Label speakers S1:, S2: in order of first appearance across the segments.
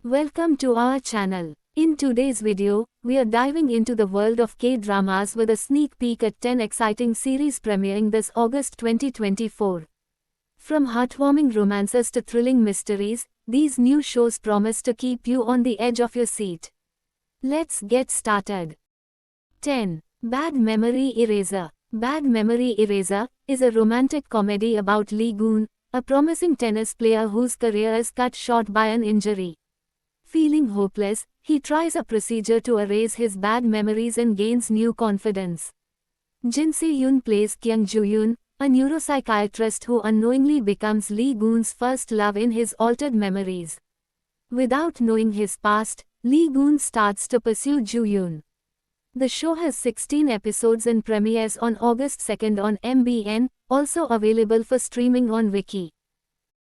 S1: Welcome to our channel. In today's video, we are diving into the world of K-dramas with a sneak peek at 10 exciting series premiering this August 2024. From heartwarming romances to thrilling mysteries, these new shows promise to keep you on the edge of your seat. Let's get started. 10. Bad Memory Eraser. Bad Memory Eraser is a romantic comedy about Lee Goon, a promising tennis player whose career is cut short by an injury. Feeling hopeless, he tries a procedure to erase his bad memories and gains new confidence. Jin Se-yoon plays Kyung Joo-yoon, a neuropsychiatrist who unknowingly becomes Lee Goon's first love in his altered memories. Without knowing his past, Lee Goon starts to pursue Joo-yoon. The show has 16 episodes and premieres on August 2 on MBN, also available for streaming on Viki.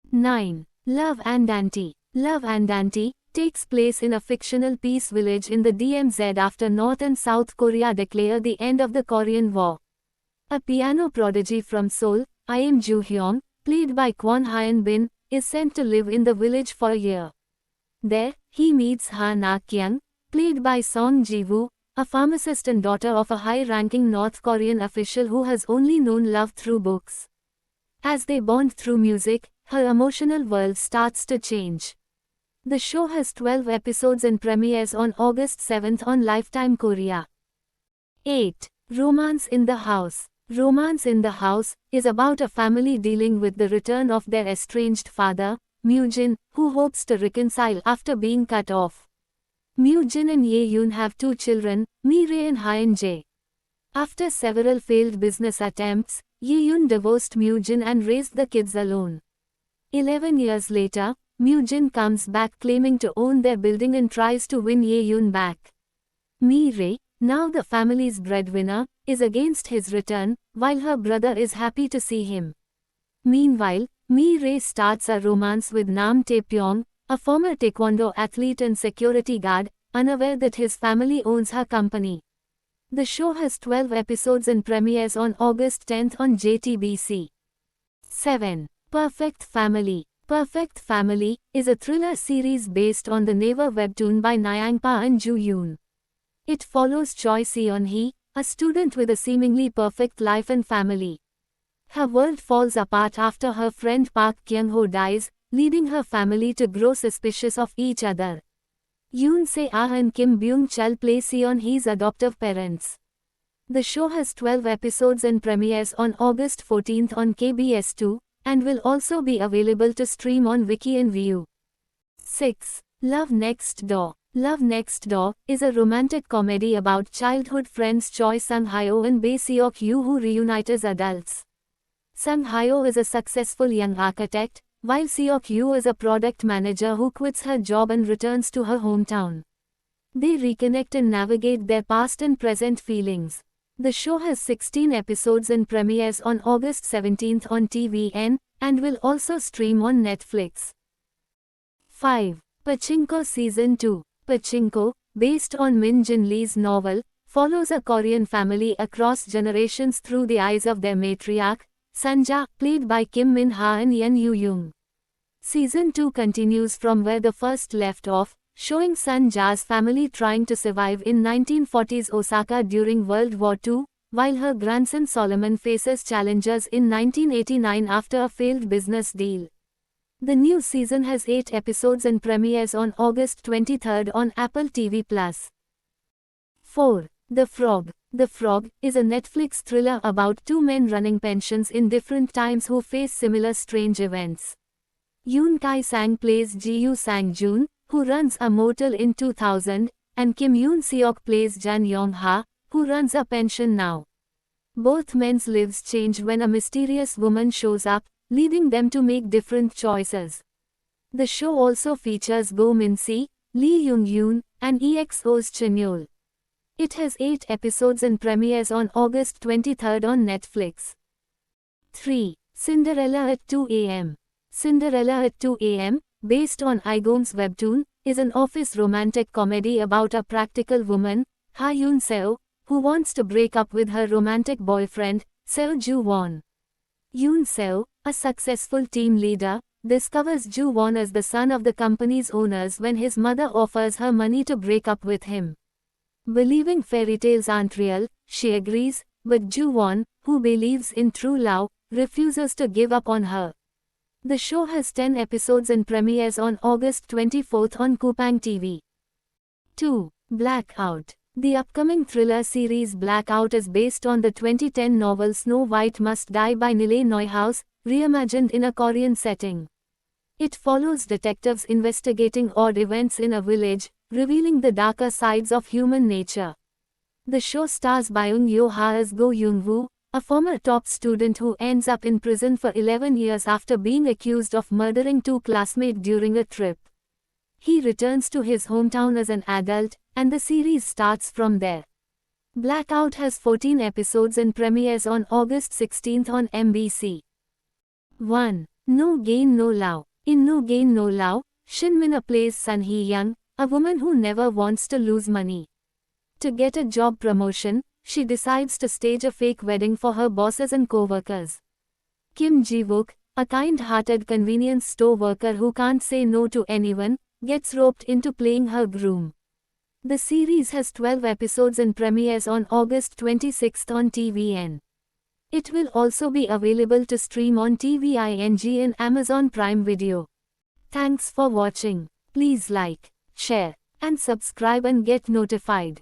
S1: 9. Love and Dante. Love and Dante takes place in a fictional peace village in the DMZ after North and South Korea declare the end of the Korean War. A piano prodigy from Seoul, Im Joo-hyung, played by Kwon Hyun-bin, is sent to live in the village for a year. There, he meets Ha Na-kyung, played by Song Ji-woo, a pharmacist and daughter of a high-ranking North Korean official who has only known love through books. As they bond through music, her emotional world starts to change. The show has 12 episodes and premieres on August 7 on Lifetime Korea. 8. Romance in the House. Romance in the House is about a family dealing with the return of their estranged father, Myu-jin, who hopes to reconcile after being cut off. Myu-jin and Ye-yoon have 2 children, Mi-rae and Hyun-jae. After several failed business attempts, Ye-yoon divorced Myu-jin and raised the kids alone. 11 years later, Myu-jin comes back claiming to own their building and tries to win Ye-yoon back. Mi-rae, now the family's breadwinner, is against his return, while her brother is happy to see him. Meanwhile, Mi-rae starts a romance with Nam Tae-pyong, a former taekwondo athlete and security guard, unaware that his family owns her company. The show has 12 episodes and premieres on August 10 on JTBC. 7. Perfect Family. Perfect Family is a thriller series based on the Naver webtoon by Nyangpa and Joo-yoon. It follows Choi Seon-hee, a student with a seemingly perfect life and family. Her world falls apart after her friend Park Kyung-ho dies, leading her family to grow suspicious of each other. Yoon Se-ah and Kim Byung-chul play Seon-hee's adoptive parents. The show has 12 episodes and premieres on August 14 on KBS2, and will also be available to stream on Viki and Viu. 6. Love Next Door. Love Next Door is a romantic comedy about childhood friends Choi Sung-hyo and Bae Seok-yu who reunite as adults. Sung-hyo is a successful young architect, while Seok-yu is a product manager who quits her job and returns to her hometown. They reconnect and navigate their past and present feelings. The show has 16 episodes and premieres on August 17 on TVN, and will also stream on Netflix. 5. Pachinko Season 2. Pachinko, based on Min Jin Lee's novel, follows a Korean family across generations through the eyes of their matriarch, Sanja, played by Kim Min-ha and Yeon Yu-young. Season 2 continues from where the first left off, showing Sanja's family trying to survive in 1940s Osaka during World War II, while her grandson Solomon faces challenges in 1989 after a failed business deal. The new season has 8 episodes and premieres on August 23 on Apple TV+. 4. The Frog. The Frog is a Netflix thriller about 2 men running pensions in different times who face similar strange events. Yoon Kai-sang plays Ji-yu Sang-joon, who runs a motel in 2000, and Kim Yoon-seok plays Jan Yong-ha, who runs a pension now. Both men's lives change when a mysterious woman shows up, leading them to make different choices. The show also features Go Min-si, Lee Young-yoon, and EXO's Chanyeol. It has 8 episodes and premieres on August 23 on Netflix. 3. Cinderella at 2 a.m. Cinderella at 2 a.m., based on Igom's webtoon, is an office romantic comedy about a practical woman, Ha Yoon-seo, who wants to break up with her romantic boyfriend, Seo Joo-won. Yoon-seo, a successful team leader, discovers Ju-won as the son of the company's owners when his mother offers her money to break up with him. Believing fairy tales aren't real, she agrees, but Ju-won, who believes in true love, refuses to give up on her. The show has 10 episodes and premieres on August 24 on Coupang TV. 2. Blackout. The upcoming thriller series Blackout is based on the 2010 novel Snow White Must Die by Nilay Neuhaus, reimagined in a Korean setting. It follows detectives investigating odd events in a village, revealing the darker sides of human nature. The show stars Byung-yo-ha as Go Young-woo, a former top student who ends up in prison for 11 years after being accused of murdering two classmates during a trip. He returns to his hometown as an adult, and the series starts from there. Blackout has 14 episodes and premieres on August 16 on MBC. 1. No Gain No Love. In No Gain No Love, Shin Min-a plays Sun Hee-young, a woman who never wants to lose money. To get a job promotion, she decides to stage a fake wedding for her bosses and co-workers. Kim Ji-wook, a kind-hearted convenience store worker who can't say no to anyone, gets roped into playing her groom. The series has 12 episodes and premieres on August 26 on TVN. It will also be available to stream on TVING and Amazon Prime Video. Thanks for watching. Please like, share, and subscribe and get notified.